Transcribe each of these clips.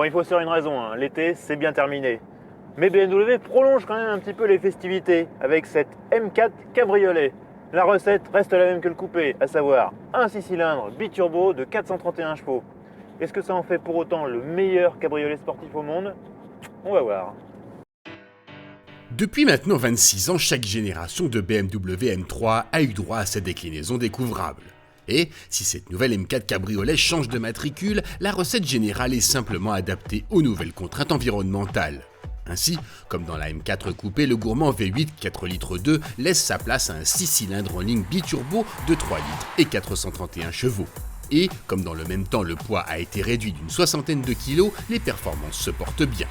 Bon, il faut se faire une raison, hein. L'été c'est bien terminé. Mais BMW prolonge quand même un petit peu les festivités avec cette M4 Cabriolet. La recette reste la même que le coupé, à savoir un 6 cylindres biturbo de 431 chevaux. Est-ce que ça en fait pour autant le meilleur cabriolet sportif au monde? On va voir. Depuis maintenant 26 ans, chaque génération de BMW M3 a eu droit à cette déclinaison découvrable. Et si cette nouvelle M4 Cabriolet change de matricule, la recette générale est simplement adaptée aux nouvelles contraintes environnementales. Ainsi, comme dans la M4 coupé, le gourmand V8 4 litres 2 laisse sa place à un 6 cylindres en ligne biturbo de 3 litres et 431 chevaux. Et, comme dans le même temps le poids a été réduit d'une soixantaine de kilos, les performances se portent bien.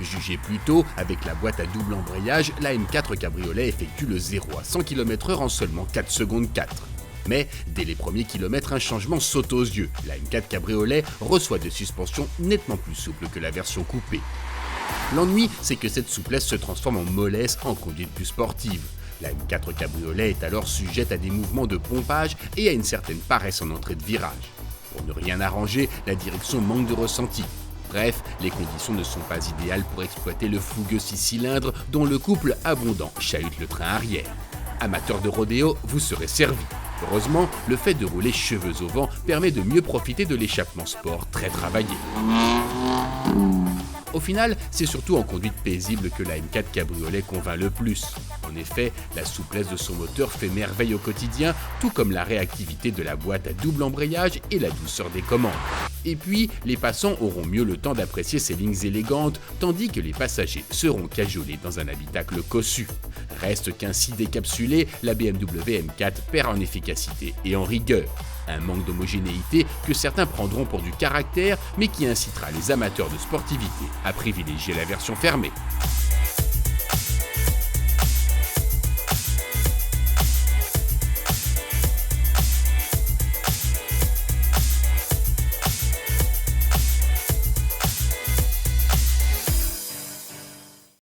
Jugée plus tôt, avec la boîte à double embrayage, la M4 Cabriolet effectue le 0 à 100 km/h en seulement 4 secondes 4. Mais, dès les premiers kilomètres, un changement saute aux yeux. La M4 Cabriolet reçoit des suspensions nettement plus souples que la version coupée. L'ennui, c'est que cette souplesse se transforme en mollesse en conduite plus sportive. La M4 Cabriolet est alors sujette à des mouvements de pompage et à une certaine paresse en entrée de virage. Pour ne rien arranger, la direction manque de ressenti. Bref, les conditions ne sont pas idéales pour exploiter le fougueux 6 cylindres dont le couple abondant chahute le train arrière. Amateur de rodéo, vous serez servi. Heureusement, le fait de rouler cheveux au vent permet de mieux profiter de l'échappement sport très travaillé. Au final, c'est surtout en conduite paisible que la M4 Cabriolet convainc le plus. En effet, la souplesse de son moteur fait merveille au quotidien, tout comme la réactivité de la boîte à double embrayage et la douceur des commandes. Et puis, les passants auront mieux le temps d'apprécier ses lignes élégantes, tandis que les passagers seront cajolés dans un habitacle cossu. Reste qu'ainsi décapsulée, la BMW M4 perd en efficacité et en rigueur. Un manque d'homogénéité que certains prendront pour du caractère, mais qui incitera les amateurs de sportivité à privilégier la version fermée.